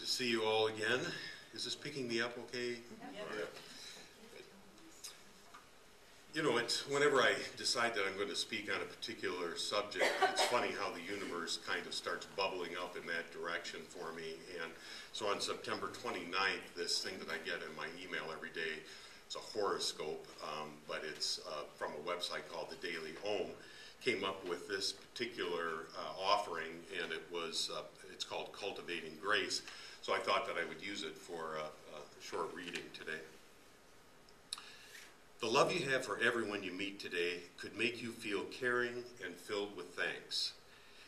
see you all again. Is this picking me up okay? Yeah. You know, it's whenever I decide that I'm going to speak on a particular subject, it's funny how the universe kind of starts bubbling up in that direction for me. And so on September 29th, this thing that I get in my email every day, it's a horoscope, but it's from a website called the Daily Ohm, came up with this particular offering, and it's called Cultivating Grace. So I thought that I would use it for a short reading today. The love you have for everyone you meet today could make you feel caring and filled with thanks.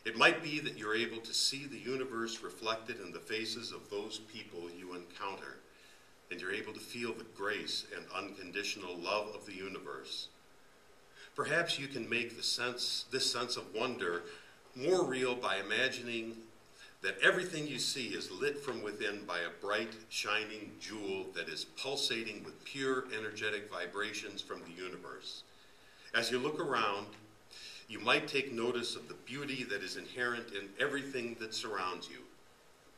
It might be that you're able to see the universe reflected in the faces of those people you encounter, and you're able to feel the grace and unconditional love of the universe. Perhaps you can make this sense of wonder more real by imagining that everything you see is lit from within by a bright, shining jewel that is pulsating with pure, energetic vibrations from the universe. As you look around, you might take notice of the beauty that is inherent in everything that surrounds you.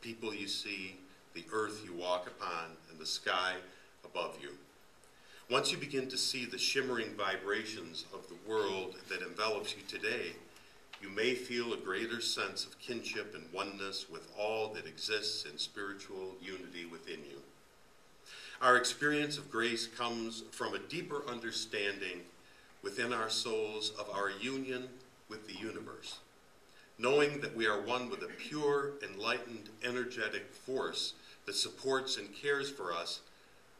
The people you see, the earth you walk upon, and the sky above you. Once you begin to see the shimmering vibrations of the world that envelops you today, you may feel a greater sense of kinship and oneness with all that exists in spiritual unity within you. Our experience of grace comes from a deeper understanding within our souls of our union with the universe. Knowing that we are one with a pure, enlightened, energetic force that supports and cares for us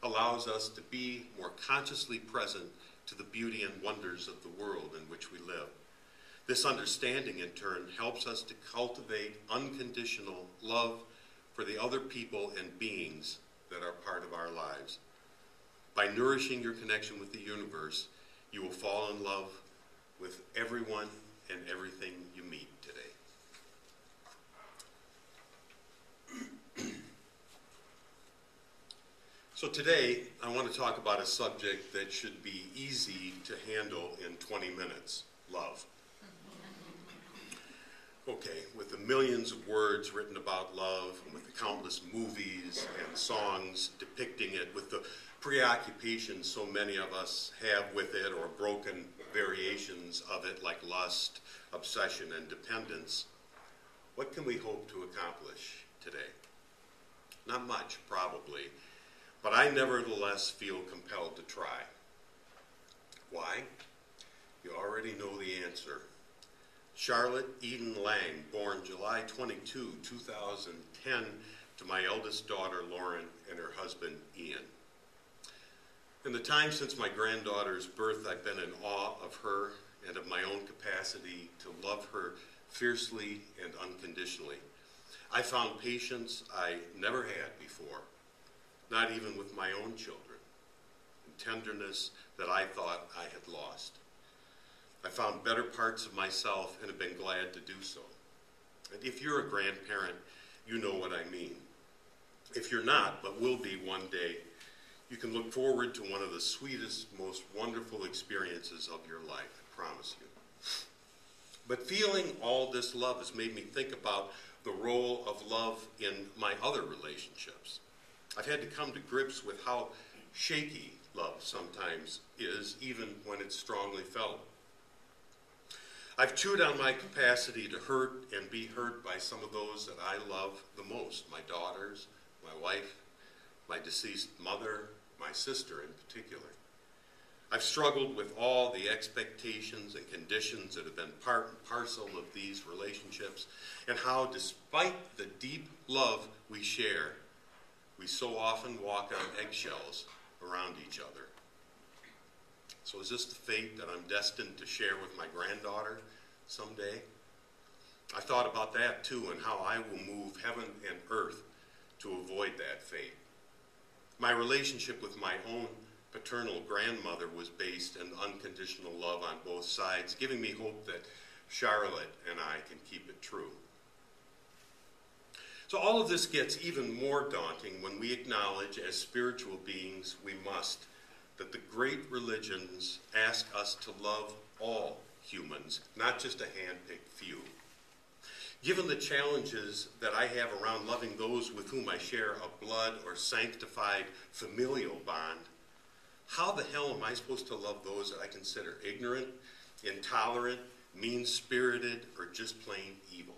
allows us to be more consciously present to the beauty and wonders of the world in which we live. This understanding, in turn, helps us to cultivate unconditional love for the other people and beings that are part of our lives. By nourishing your connection with the universe, you will fall in love with everyone and everything you meet today. So today, I want to talk about a subject that should be easy to handle in 20 minutes, love. Okay, with the millions of words written about love, and with the countless movies and songs depicting it, with the preoccupation so many of us have with it, or broken variations of it like lust, obsession, and dependence, what can we hope to accomplish today? Not much, probably, but I nevertheless feel compelled to try. Why? You already know the answer. Charlotte Eden Lang, born July 22, 2010, to my eldest daughter, Lauren, and her husband, Ian. In the time since my granddaughter's birth, I've been in awe of her and of my own capacity to love her fiercely and unconditionally. I found patience I never had before, not even with my own children, and tenderness that I thought I had lost. I found better parts of myself and have been glad to do so. And if you're a grandparent, you know what I mean. If you're not, but will be one day, you can look forward to one of the sweetest, most wonderful experiences of your life, I promise you. But feeling all this love has made me think about the role of love in my other relationships. I've had to come to grips with how shaky love sometimes is, even when it's strongly felt. I've chewed on my capacity to hurt and be hurt by some of those that I love the most, my daughters, my wife, my deceased mother, my sister in particular. I've struggled with all the expectations and conditions that have been part and parcel of these relationships, and how, despite the deep love we share, we so often walk on eggshells around each other. So is this the fate that I'm destined to share with my granddaughter someday? I thought about that too, and how I will move heaven and earth to avoid that fate. My relationship with my own paternal grandmother was based in unconditional love on both sides, giving me hope that Charlotte and I can keep it true. So all of this gets even more daunting when we acknowledge, as spiritual beings, we must, that the great religions ask us to love all humans, not just a hand-picked few. Given the challenges that I have around loving those with whom I share a blood or sanctified familial bond, how the hell am I supposed to love those that I consider ignorant, intolerant, mean-spirited, or just plain evil?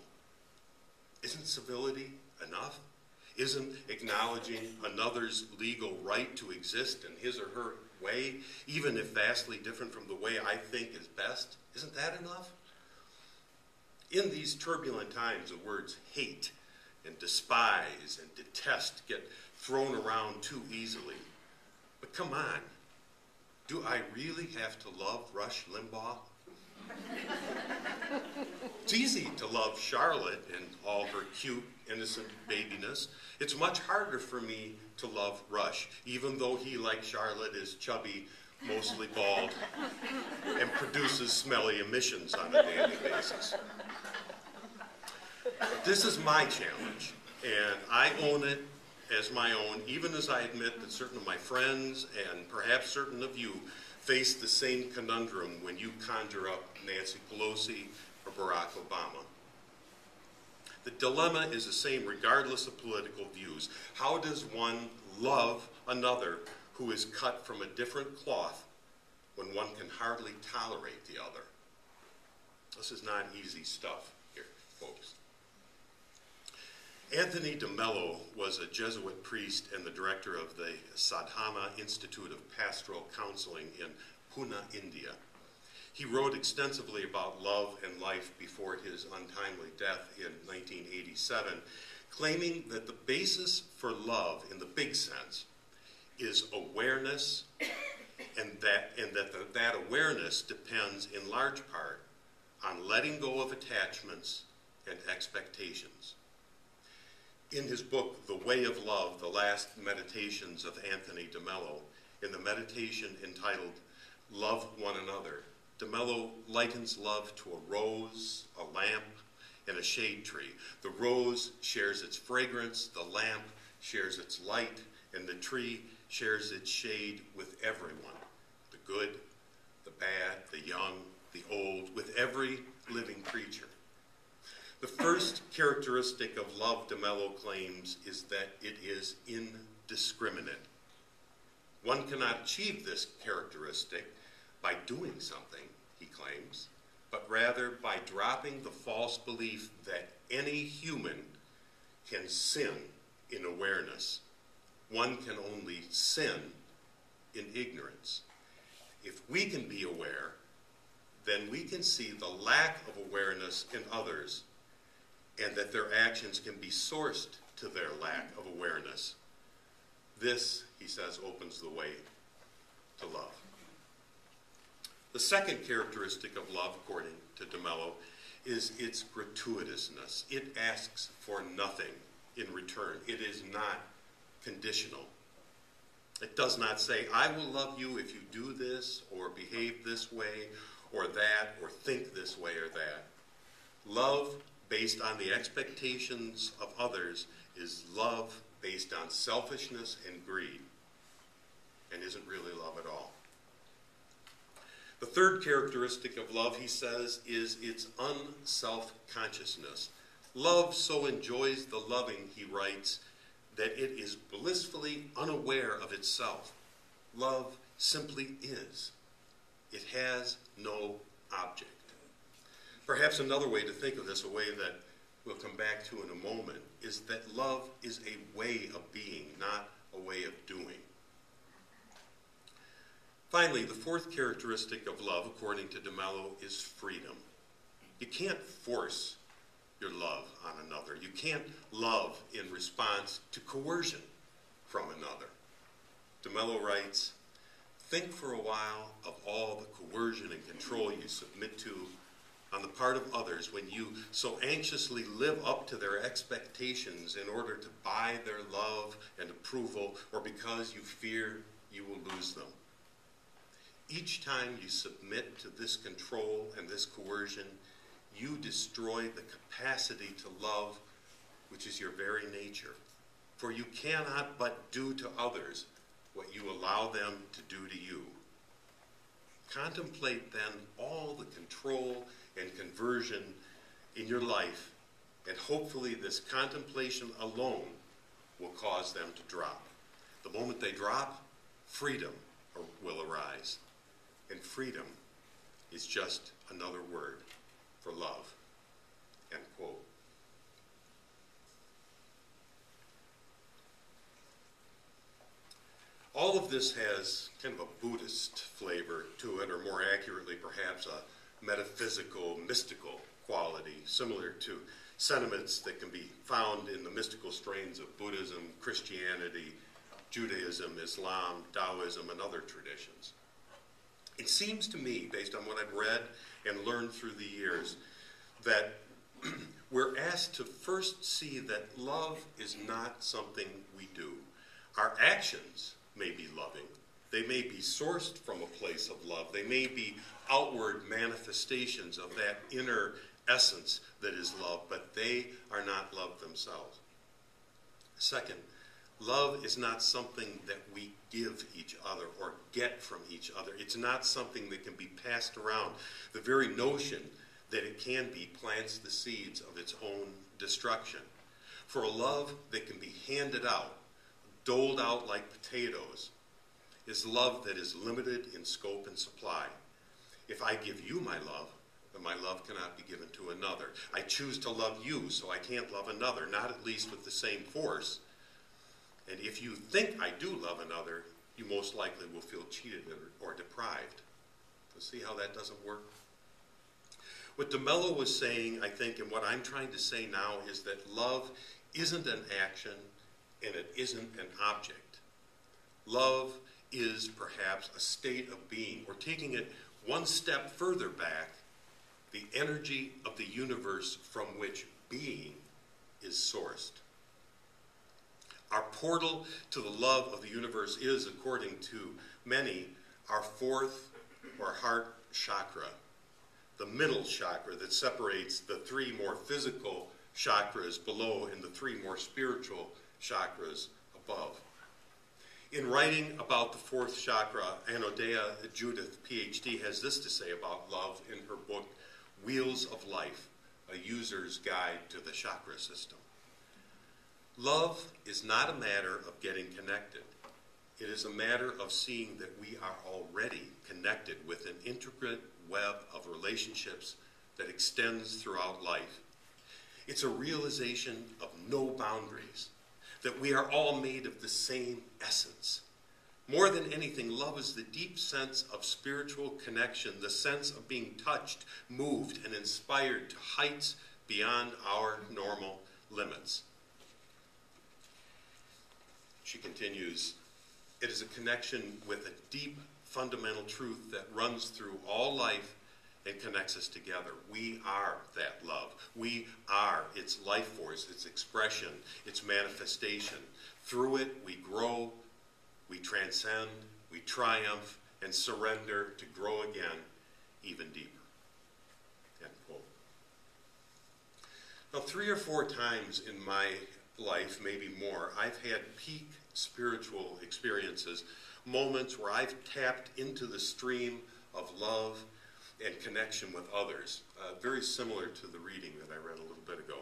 Isn't civility enough? Isn't acknowledging another's legal right to exist in his or her way, even if vastly different from the way I think is best, isn't that enough? In these turbulent times, the words hate and despise and detest get thrown around too easily. But come on, do I really have to love Rush Limbaugh? It's easy to love Charlotte and all her cute, innocent babiness. It's much harder for me to love Rush, even though he, like Charlotte, is chubby, mostly bald, and produces smelly emissions on a daily basis. This is my challenge, and I own it as my own, even as I admit that certain of my friends and perhaps certain of you face the same conundrum when you conjure up Nancy Pelosi or Barack Obama. The dilemma is the same regardless of political views. How does one love another who is cut from a different cloth when one can hardly tolerate the other? This is not easy stuff here, folks. Anthony DeMello was a Jesuit priest and the director of the Sadhana Institute of Pastoral Counseling in Pune, India. He wrote extensively about love and life before his untimely death in 1987, claiming that the basis for love in the big sense is awareness, and that awareness depends in large part on letting go of attachments and expectations. In his book, The Way of Love, The Last Meditations of Anthony DeMello, in the meditation entitled Love One Another, DeMello likens love to a rose, a lamp, and a shade tree. The rose shares its fragrance, the lamp shares its light, and the tree shares its shade with everyone, the good, the bad, the young, the old, with every living creature. The first characteristic of love, DeMello claims, is that it is indiscriminate. One cannot achieve this characteristic by doing something, he claims, but rather by dropping the false belief that any human can sin in awareness. One can only sin in ignorance. If we can be aware, then we can see the lack of awareness in others, and that their actions can be sourced to their lack of awareness. This, he says, opens the way to love. The second characteristic of love, according to DeMello, is its gratuitousness. It asks for nothing in return. It is not conditional. It does not say, I will love you if you do this, or behave this way, or that, or think this way or that. Love based on the expectations of others is love based on selfishness and greed, and isn't really love at all. The third characteristic of love, he says, is its unself-consciousness. Love so enjoys the loving, he writes, that it is blissfully unaware of itself. Love simply is. It has no object. Perhaps another way to think of this, a way that we'll come back to in a moment, is that love is a way of being, not a way of doing. Finally, the fourth characteristic of love, according to DeMello, is freedom. You can't force your love on another. You can't love in response to coercion from another. DeMello writes, think for a while of all the coercion and control you submit to on the part of others when you so anxiously live up to their expectations in order to buy their love and approval, or because you fear you will lose them. Each time you submit to this control and this coercion, you destroy the capacity to love, which is your very nature. For you cannot but do to others what you allow them to do to you. Contemplate then all the control and conversion in your life and hopefully this contemplation alone will cause them to drop. The moment they drop, freedom will arise. And freedom is just another word for love. End quote. All of this has kind of a Buddhist flavor to it, or more accurately, perhaps a metaphysical, mystical quality, similar to sentiments that can be found in the mystical strains of Buddhism, Christianity, Judaism, Islam, Taoism, and other traditions. It seems to me, based on what I've read and learned through the years, that we're asked to first see that love is not something we do. Our actions may be loving. They may be sourced from a place of love. They may be outward manifestations of that inner essence that is love, but they are not love themselves. Second, love is not something that we give each other or get from each other. It's not something that can be passed around. The very notion that it can be plants the seeds of its own destruction. For a love that can be handed out, doled out like potatoes, is love that is limited in scope and supply. If I give you my love cannot be given to another. I choose to love you, so I can't love another, not at least with the same force. And if you think I do love another, you most likely will feel cheated or deprived. So see how that doesn't work? What DeMello was saying, I think, and what I'm trying to say now is that love isn't an action and it isn't an object. Love is perhaps a state of being, or taking it one step further back, the energy of the universe from which being is sourced. Our portal to the love of the universe is, according to many, our fourth or heart chakra, the middle chakra that separates the three more physical chakras below and the three more spiritual chakras above. In writing about the fourth chakra, Anodea Judith, PhD, has this to say about love in her book, Wheels of Life, a user's guide to the chakra system. Love is not a matter of getting connected. It is a matter of seeing that we are already connected with an intricate web of relationships that extends throughout life. It's a realization of no boundaries, that we are all made of the same essence. More than anything, love is the deep sense of spiritual connection, the sense of being touched, moved, and inspired to heights beyond our normal limits. She continues, it is a connection with a deep fundamental truth that runs through all life and connects us together. We are that love. We are its life force, its expression, its manifestation. Through it, we grow, we transcend, we triumph, and surrender to grow again even deeper. End quote. Now, 3 or 4 times in my life, maybe more, I've had peak spiritual experiences, moments where I've tapped into the stream of love and connection with others, very similar to the reading that I read a little bit ago.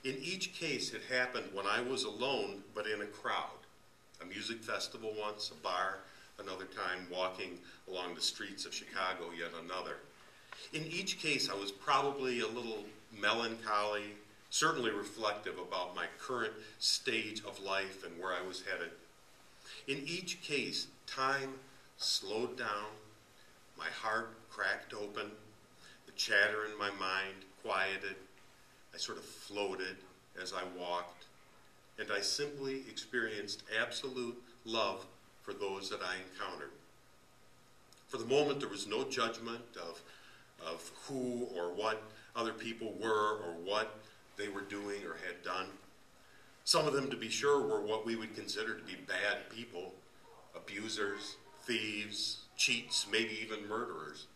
In each case, it happened when I was alone, but in a crowd. A music festival once, a bar, another time walking along the streets of Chicago, yet another. In each case, I was probably a little melancholy, certainly reflective about my current stage of life and where I was headed. In each case, time slowed down, my heart cracked open, the chatter in my mind quieted, I sort of floated as I walked, and I simply experienced absolute love for those that I encountered. For the moment, there was no judgment of who or what other people were or what they were doing or had done. Some of them, to be sure, were what we would consider to be bad people, abusers, thieves, cheats, maybe even murderers.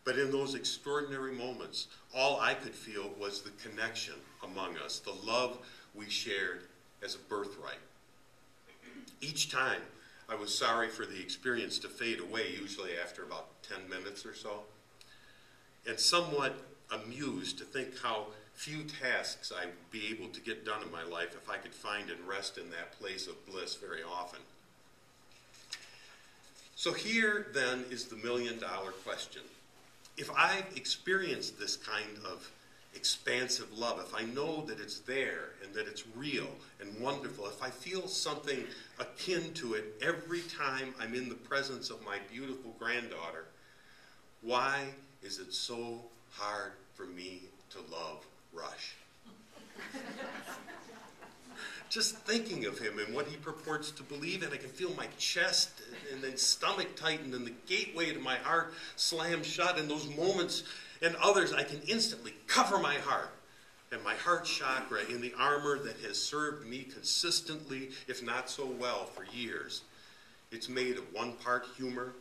But in those extraordinary moments, all I could feel was the connection among us, the love we shared as a birthright. Each time, I was sorry for the experience to fade away, usually after about 10 minutes or so, and somewhat amused to think how few tasks I'd be able to get done in my life if I could find and rest in that place of bliss very often. So here, then, is the million-dollar question. If I've experienced this kind of expansive love, if I know that it's there and that it's real and wonderful, if I feel something akin to it every time I'm in the presence of my beautiful granddaughter, why is it so hard for me to love Rush? Just thinking of him and what he purports to believe in, I can feel my chest and then stomach tighten and the gateway to my heart slam shut. In those moments and others, I can instantly cover my heart and my heart chakra in the armor that has served me consistently, if not so well, for years. It's made of 1 part humor,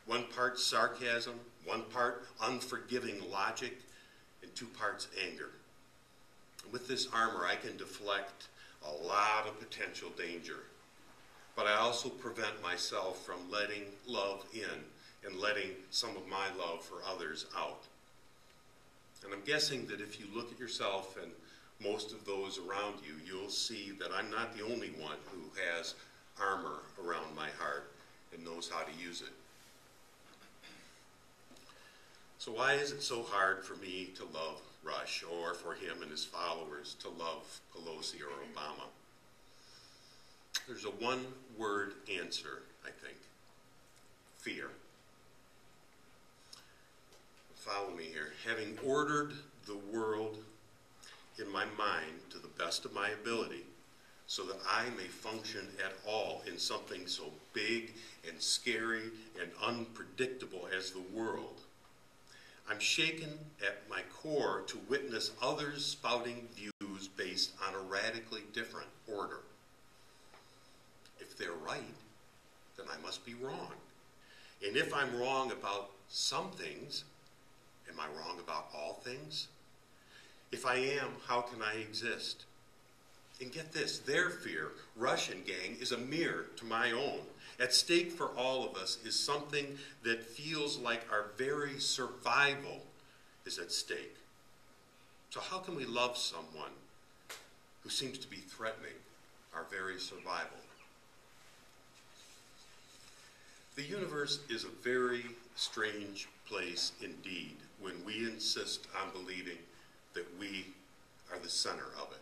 1 part sarcasm, 1 part unforgiving logic, and 2 parts anger. And with this armor, I can deflect a lot of potential danger. But I also prevent myself from letting love in and letting some of my love for others out. And I'm guessing that if you look at yourself and most of those around you, you'll see that I'm not the only one who has armor around my heart and knows how to use it. So why is it so hard for me to love Rush, or for him and his followers to love Pelosi or Obama? There's a 1-word answer, I think. Fear. Follow me here. Having ordered the world in my mind to the best of my ability so that I may function at all in something so big and scary and unpredictable as the world, I'm shaken at my core to witness others spouting views based on a radically different order. If they're right, then I must be wrong. And if I'm wrong about some things, am I wrong about all things? If I am, how can I exist? And get this, their fear, Russian gang, is a mirror to my own. At stake for all of us is something that feels like our very survival is at stake. So how can we love someone who seems to be threatening our very survival? The universe is a very strange place indeed when we insist on believing that we are the center of it.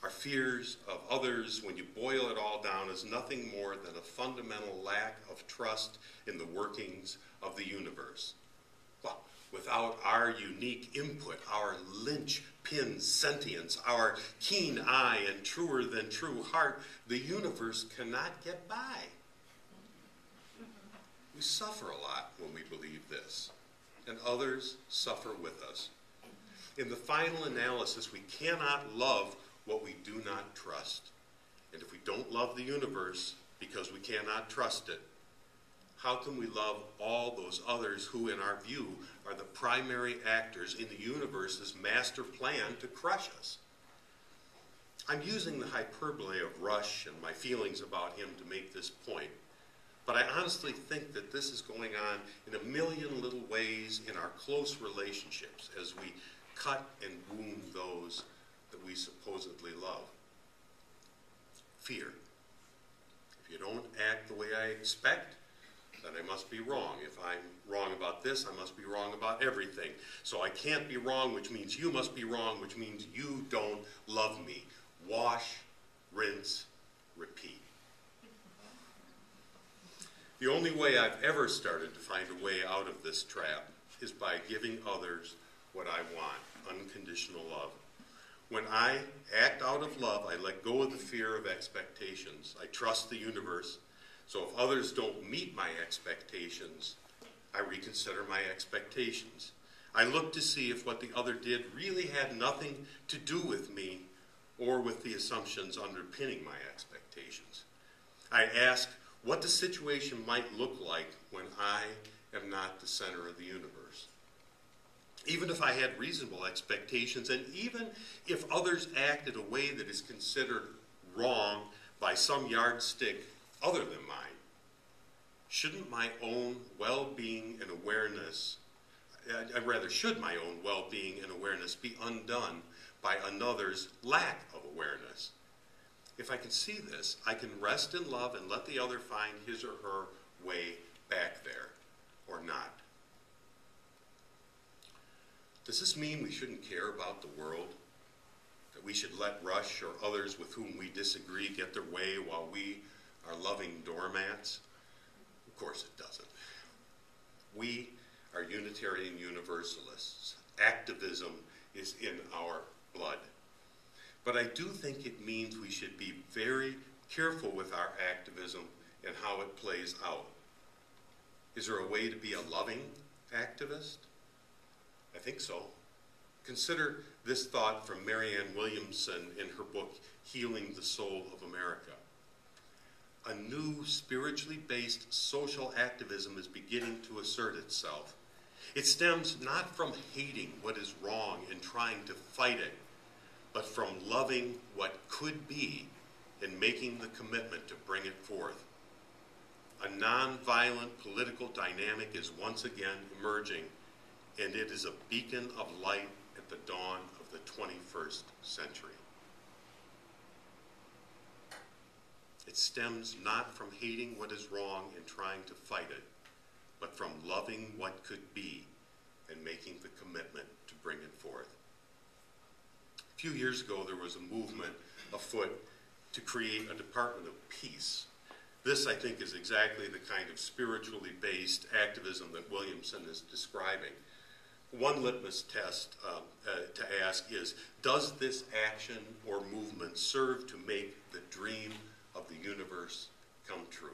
Our fears of others, when you boil it all down, is nothing more than a fundamental lack of trust in the workings of the universe. Well, without our unique input, our linchpin sentience, our keen eye and truer than true heart, the universe cannot get by. We suffer a lot when we believe this, and others suffer with us. In the final analysis, we cannot love what we do not trust. And if we don't love the universe because we cannot trust it, how can we love all those others who, in our view, are the primary actors in the universe's master plan to crush us? I'm using the hyperbole of Rush and my feelings about him to make this point, but I honestly think that this is going on in a million little ways in our close relationships as we cut and wound those that we supposedly love. Fear. If you don't act the way I expect, then I must be wrong. If I'm wrong about this, I must be wrong about everything. So I can't be wrong, which means you must be wrong, which means you don't love me. Wash, rinse, repeat. The only way I've ever started to find a way out of this trap is by giving others what I want, unconditional love. When I act out of love, I let go of the fear of expectations. I trust the universe. So if others don't meet my expectations, I reconsider my expectations. I look to see if what the other did really had nothing to do with me or with the assumptions underpinning my expectations. I ask what the situation might look like when I am not the center of the universe. Even if I had reasonable expectations, and even if others act in a way that is considered wrong by some yardstick other than mine, shouldn't my own well-being and awareness should my own well-being and awareness be undone by another's lack of awareness? If I can see this, I can rest in love and let the other find his or her way back there, or not. Does this mean we shouldn't care about the world? That we should let Rush or others with whom we disagree get their way while we are loving doormats? Of course it doesn't. We are Unitarian Universalists. Activism is in our blood. But I do think it means we should be very careful with our activism and how it plays out. Is there a way to be a loving activist? I think so. Consider this thought from Marianne Williamson in her book, Healing the Soul of America. A new spiritually based social activism is beginning to assert itself. It stems not from hating what is wrong and trying to fight it, but from loving what could be and making the commitment to bring it forth. A nonviolent political dynamic is once again emerging, and it is a beacon of light at the dawn of the 21st century. It stems not from hating what is wrong and trying to fight it, but from loving what could be and making the commitment to bring it forth. A few years ago, there was a movement afoot to create a Department of Peace. This, I think, is exactly the kind of spiritually based activism that Williamson is describing. One litmus test to ask is, does this action or movement serve to make the dream of the universe come true?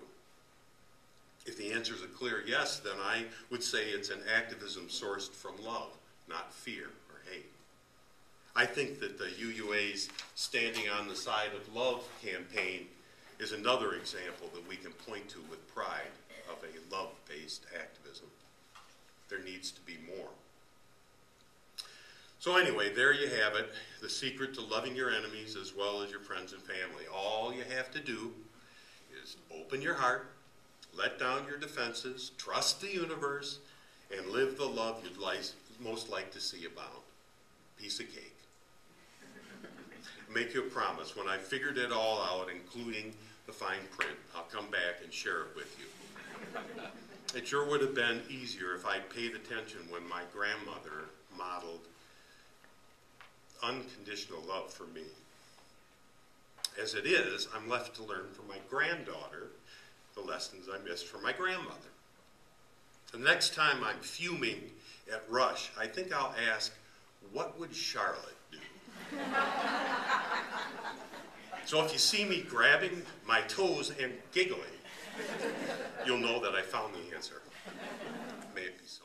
If the answer is a clear yes, then I would say it's an activism sourced from love, not fear or hate. I think that the UUA's Standing on the Side of Love campaign is another example that we can point to with pride of a love-based activism. There needs to be more. So anyway, there you have it, the secret to loving your enemies as well as your friends and family. All you have to do is open your heart, let down your defenses, trust the universe, and live the love you'd most like to see abound. Piece of cake. Make you a promise, when I figured it all out, including the fine print, I'll come back and share it with you. It sure would have been easier if I'd paid attention when my grandmother modeled unconditional love for me. As it is, I'm left to learn from my granddaughter the lessons I missed from my grandmother. The next time I'm fuming at Rush, I think I'll ask, what would Charlotte do? So if you see me grabbing my toes and giggling, you'll know that I found the answer. May it be so.